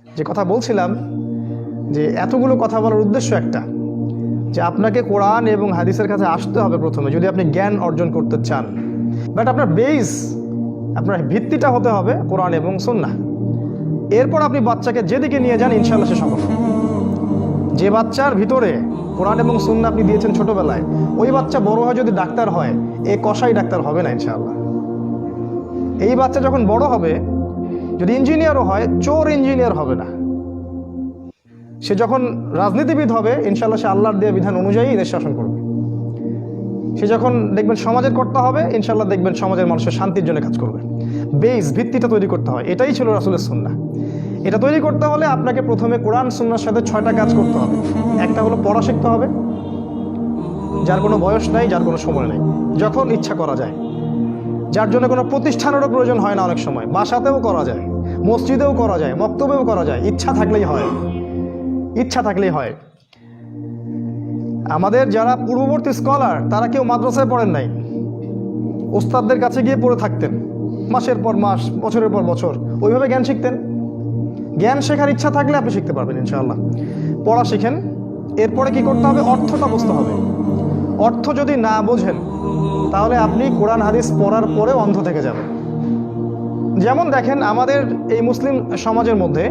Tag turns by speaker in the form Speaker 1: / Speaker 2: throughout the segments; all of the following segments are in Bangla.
Speaker 1: যে কথা বলছিলাম যে এতগুলো কথা বলার উদ্দেশ্য একটা, যে আপনাকে কোরআন এবং হাদিসের কাছে আসতে হবে প্রথমে যদি আপনি জ্ঞান অর্জন করতে চান। বাট আপনার বেস, আপনার ভিত্তিটা হতে হবে কোরআন এবং সুন্নাহ। এরপর আপনি বাচ্চাকে যেদিকে নিয়ে যান ইনশাআল্লাহ সে সফল হবে। যে বাচ্চার ভিতরে কোরআন এবং সুন্নাহ আপনি দিয়েছেন ছোটবেলায়, ওই বাচ্চা বড় হয় যদি ডাক্তার হয়, এ কসাই ডাক্তার হবে না ইনশাআল্লাহ। এই বাচ্চা যখন বড় হবে, যদি ইঞ্জিনিয়ারও হয়, চোর ইঞ্জিনিয়ার হবে না। সে যখন রাজনীতিবিদ হবে, ইনশাআল্লাহ সে আল্লাহর দেওয়া বিধান অনুযায়ী দেশ শাসন করবে। সে যখন দেখবেন সমাজের কর্তা হবে, ইনশাআল্লাহ দেখবেন সমাজের মানুষের শান্তির জন্য কাজ করবে। বেস, ভিত্তিটা তৈরি করতে হয়। এটাই ছিল রাসূলের সুন্নাহ। এটা তৈরি করতে হলে আপনাকে প্রথমে কোরআন সুন্নাহর সাথে 6টা কাজ করতে হবে। একটা হলো পড়া শিখতে হবে, যার কোনো বয়স নাই, যার কোনো সময় নেই, যখন ইচ্ছা করা যায়, যার জন্য কোনো প্রতিষ্ঠানেরও প্রয়োজন হয় না। অনেক সময় বাসাতেও করা যায়, মসজিদেও করা যায়, মক্তবেও করা যায়, ইচ্ছা থাকলেই হয়। ইচ্ছা থাকলেই হয়। আমাদের যারা পূর্ববর্তী স্কলার, তারা কেউ মাদ্রাসায় পড়েন নাই, ওস্তাদদের কাছে গিয়ে পড়ে থাকতেন মাসের পর মাস, বছরের পর বছর, ওইভাবে জ্ঞান শিখতেন। জ্ঞান শেখার ইচ্ছা থাকলে আপনি শিখতে পারবেন ইনশাআল্লাহ। পড়া শিখেন। এরপরে কি করতে হবে? অর্থটা বুঝতে হবে। অর্থ যদি না বোঝেন, তাহলে আপনি কোরআন হাদিস পড়ার পরে অন্ধ থেকে যাবেন। যেমন দেখেন, আমাদের এই মুসলিম সমাজের মধ্যে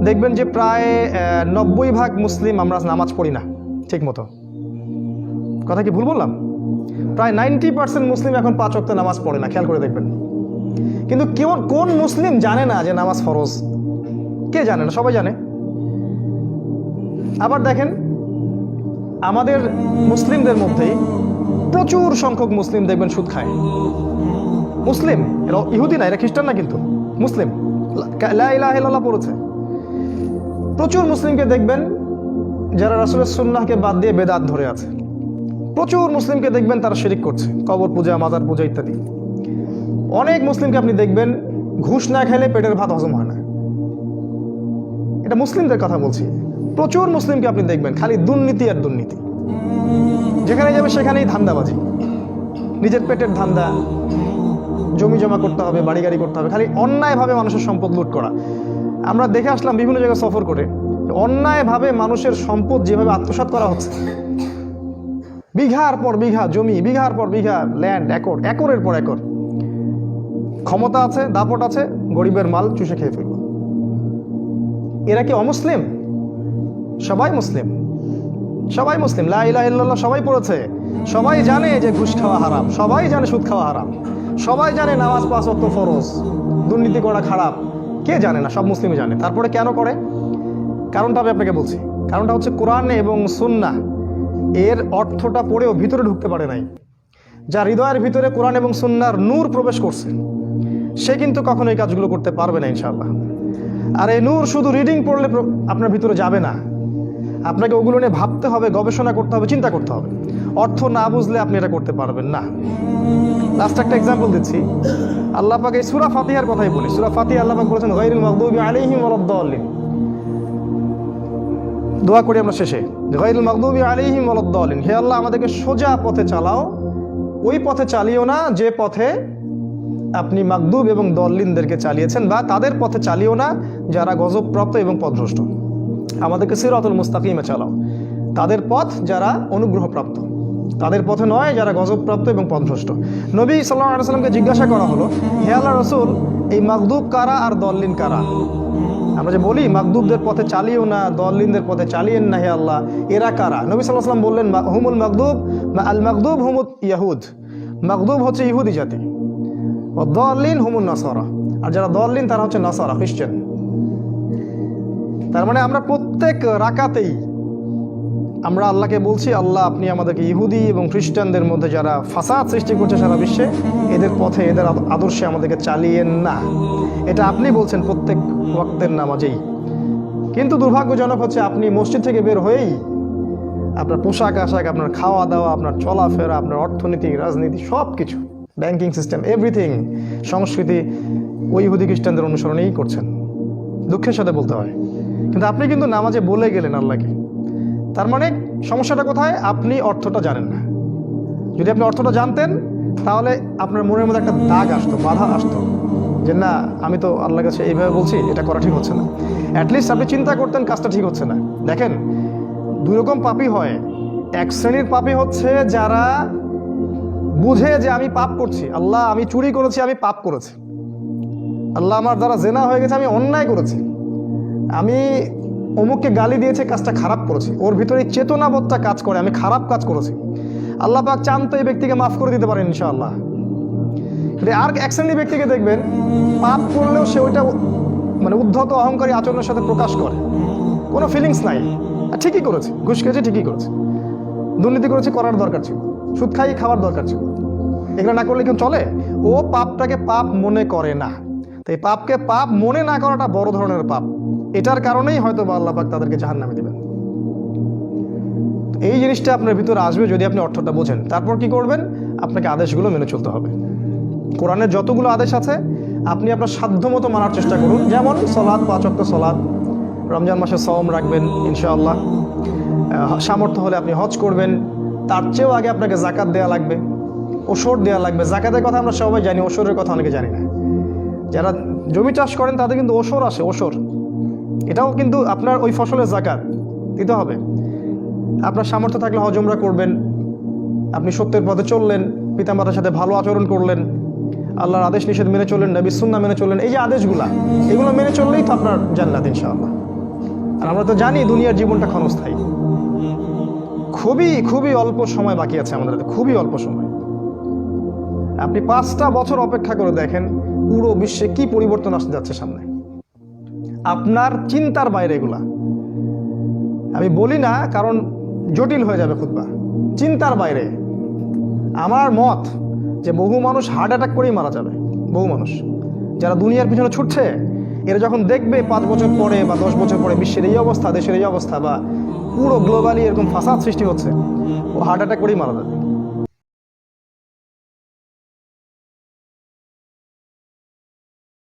Speaker 1: দেখবেন যে প্রায় 90% মুসলিম আমরা নামাজ পড়ি না ঠিক মতো। কথা কি ভুল বললাম? প্রায় 90% মুসলিম এখন 5 ওয়াক্ত নামাজ পড়ে না, খেয়াল করে দেখবেন। কিন্তু কোন মুসলিম জানে না যে নামাজ ফরজ? কে জানে না? সবাই জানে। আবার দেখেন, আমাদের মুসলিমদের মধ্যেই প্রচুর সংখ্যক মুসলিম দেখবেন সুদ খায়। মুসলিম, এরা ইহুদি না, এরা খ্রিস্টান না, কিন্তু মুসলিম, লা ইলাহা ইল্লাল্লাহ পড়েছে। প্রচুর মুসলিমকে দেখবেন যারা রাসূলের সুন্নাহকে বাদ দিয়ে বেদাত ধরে আছে। প্রচুর মুসলিমকে দেখবেন তারা শিরিক করছে, কবর পূজা, মাজার পূজা ইত্যাদি। অনেক মুসলিমকে আপনি দেখবেন ঘুষ না খেলে পেটের ভাত হজম হয় না। এটা মুসলিমদের কথা বলছি। প্রচুর মুসলিমকে আপনি দেখবেন খালি দুর্নীতি আর দুর্নীতি, যেখানে যাবে সেখানেই ধান্দাবাজি, নিজের পেটের ধান্দা, জমি জমা করতে হবে, বাড়ি গাড়ি করতে হবে, খালি অন্যায়ভাবে মানুষের সম্পদ লুট করা। আমরা দেখে আসলাম বিভিন্ন জায়গায় সফর করে, অন্যায়ভাবে মানুষের সম্পদ যেভাবে আত্মসাৎ করা হচ্ছে। বিঘার পর বিঘা জমি, বিঘার পর বিঘা ল্যান্ড, একরের পর একর। ক্ষমতা আছে, দাপট আছে, গরিবের মাল চুষে খেয়ে ফেলল। এরা কি অমুসলিম? সবাই মুসলিম, সবাই মুসলিম, লা ইলাহা ইল্লাল্লাহ সবাই পড়েছে। সবাই জানে যে ঘুষ খাওয়া হারাম, সবাই জানে সুদ খাওয়া হারাম, সবাই জানে নামাজ 5 ওয়াক্ত ফরজ, দুর্নীতি করা খারাপ। কে জানে না? সব মুসলিমই জানে। তারপরে কেন করে? কারণটা আমি আপনাকে বলছি। কারণটা হচ্ছে কোরআন এবং সুন্নাহ এর অর্থটা পড়েও ভিতরে ঢুকতে পারে নাই। যার হৃদয়ের ভিতরে কোরআন এবং সুন্নাহর নূর প্রবেশ করছে, সে কিন্তু কখনো এই কাজগুলো করতে পারবে না ইনশাআল্লাহ। আর এই নূর শুধু রিডিং পড়লে আপনার ভিতরে যাবে না, আপনাকে ওগুলো নিয়ে ভাবতে হবে, গবেষণা করতে হবে, চিন্তা করতে হবে। অর্থ না বুঝলে আপনি এটা করতে পারবেন না। লাস্ট একটা এক্সাম্পল দিচ্ছি। আল্লাহ পাক এই সূরা ফাতিহার কথাই বলি। সূরা ফাতিহা আল্লাহ পাক বলেছেন গায়রিল মাগদুবি আলাইহিম ওয়ালাদ-দাল্লিন। দোয়া করি আমরা শেষে, গায়রিল মাগদুবি আলাইহিম ওয়ালাদ-দাল্লিন। হে আল্লাহ, আমাদেরকে সোজা পথে চালাও, ওই পথে চালিও না যে পথে আপনি মাগদুব এবং দল্লিনদেরকে চালিয়েছেন, বা তাদের পথে চালিও না যারা গজবপ্রাপ্ত এবং পথভ্রষ্ট। আমাদেরকে সিরাতুল মুস্তাকিমে চালাও, তাদের পথ যারা অনুগ্রহপ্রাপ্ত, তাদের পথে নয় যারা গজবপ্রাপ্ত এবং পথভ্রষ্ট। নবী সাল্লাল্লাহু আলাইহি ওয়াসাল্লামকে জিজ্ঞাসা করা হলো, হে আল্লাহর রাসূল, এই মাগদুব কারা আর দল্লিন কারা? আমরা যে বলি মাগদুবদের পথে চালিও না, দল্লিনদের পথে চালিয়েন না, হে আল্লাহ, এরা কারা? নবী সাল্লাল্লাহু আলাইহি ওয়াসাল্লাম বললেন, হুমুল মাগদুব, আল মাগদুব হুমুত ইয়াহুদ। মাগদুব হচ্ছে ইহুদি জাতি, ও দল্লিন হুমুন নাসারা, আর যারা দল্লিন তারা হচ্ছে নাসারা, খ্রিস্টান। তার মানে আমরা প্রত্যেক রাকাতেই আমরা আল্লাহকে বলছি, আল্লাহ আপনি আমাদেরকে ইহুদি এবং খ্রিস্টানদের মধ্যে যারা ফাসাদ সৃষ্টি করছে সারা বিশ্বে, এদের পথে, এদের আদর্শে আমাদেরকে চালিয়েন না। এটা আপনি বলছেন প্রত্যেক ওয়াক্তের নামাজেই। কিন্তু দুর্ভাগ্যজনক হচ্ছে আপনি মসজিদ থেকে বের হয়েই আপনার পোশাক আশাক, আপনার খাওয়া দাওয়া, আপনার চলাফেরা, আপনার অর্থনীতি, রাজনীতি, সব কিছু, ব্যাংকিং সিস্টেম, এভরিথিং, সংস্কৃতি ওই ইহুদি খ্রিস্টানদের অনুসরণেই করছেন। দুঃখের সাথে বলতে হয়। কিন্তু আপনি কিন্তু নামাজে বলে গেলেন আল্লাহকে। তার মানে সমস্যাটা কোথায়? আপনি অর্থটা জানেন না। যদি আপনি অর্থটা জানতেন, তাহলে আপনার মনের মধ্যে একটা দাগ আসতো, বাধা আসতো, যে না আমি তো আল্লাহর কাছে এইভাবে বলছি, এটা করা ঠিক হচ্ছে না। অ্যাটলিস্ট আপনি চিন্তা করতেন কাজটা ঠিক হচ্ছে না। দেখেন, দুই রকম পাপী হয়। এক শ্রেণীর পাপী হচ্ছে যারা বুঝে যে আমি পাপ করছি, আল্লাহ আমি চুরি করেছি, আমি পাপ করেছি, আল্লাহ আমার দ্বারা জেনা হয়ে গেছে, আমি অন্যায় করেছি, আমি অমুককে গালি দিয়েছে, কাজটা খারাপ করেছি। ওর ভিতরে এই চেতনাবোধটা কাজ করে আমি খারাপ কাজ করেছি। আল্লাহ পাক চান তো এই ব্যক্তিকে মাফ করে দিতে পারেন ইনশাআল্লাহ। আর এক শ্রেণীর ব্যক্তিকে দেখবেন পাপ করলেও সে ওইটা মানে উদ্ধত অহংকারী আচরণের সাথে প্রকাশ করে, কোনো ফিলিংস নাই, ঠিকই করেছে, ঘুষ খেয়েছে ঠিকই করেছে, দুর্নীতি করেছে, করার দরকার ছিল, সুদ খাই খাওয়ার দরকার ছিল, এগুলো না করলে কেউ চলে? ও পাপটাকে পাপ মনে করে না। তাই পাপকে পাপ মনে না করাটা বড় ধরনের পাপ। এটার কারণেই হয়তো আল্লাহ পাক তাদেরকে জাহান্নামে দিবেন। এই জিনিসটা আপনার ভিতরে আসবে যদি আপনি অর্থটা বোঝেন। তারপর কি করবেন? আপনাকে আদেশগুলো মেনে চলতে হবে। কোরআনের যতগুলো আদেশ আছে আপনি আপনার সাধ্যমতো মানার চেষ্টা করুন। যেমন সলাৎ, 5 ওয়াক্ত সলাৎ, রমজান মাসে সওম রাখবেন ইনশাআল্লাহ, সামর্থ্য হলে আপনি হজ করবেন। তার চেয়েও আগে আপনাকে জাকাত দেওয়া লাগবে, ওসর দেওয়া লাগবে। জাকাতের কথা আমরা সবাই জানি, ওসরের কথা অনেকে জানি না। যারা জমি চাষ করেন তাদের কিন্তু ওসর আসে, ওসর, এটাও কিন্তু আপনার ওই ফসলের জাকাত দিতে হবে। আপনার সামর্থ্য থাকলে হজ উমরা করবেন, আপনি সত্যের পথে চললেন, পিতামাতার সাথে ভালো আচরণ করলেন, আল্লাহর আদেশ নিষেধ মেনে চললেন, নবীর সুন্নাহ মেনে চললেন। এই যে আদেশগুলা, এগুলো মেনে চললেই তো আপনার জান্নাত ইনশাআল্লাহ। আর আমরা তো জানি দুনিয়ার জীবনটা ক্ষণস্থায়ী, খুবই খুবই অল্প সময় বাকি আছে আমাদের হাতে, খুবই অল্প সময়। আপনি 5টা বছর অপেক্ষা করে দেখেন পুরো বিশ্বে কি পরিবর্তন আসতে যাচ্ছে সামনে, আপনার চিন্তার বাইরে। এগুলা আমি বলি না কারণ জটিল হয়ে যাবে খুতবা, চিন্তার বাইরে। আমার মত যে বহু মানুষ হার্ট অ্যাটাক করেই মারা যাবে। বহু মানুষ যারা দুনিয়ার পিছনে ছুটছে, এরা যখন দেখবে 5 বছর পরে বা 10 বছর পরে বিশ্বের এই অবস্থা, দেশের এই অবস্থা, বা পুরো গ্লোবালি এরকম ফাসাদ সৃষ্টি হচ্ছে, ও হার্ট অ্যাটাক করেই মারা যাবে।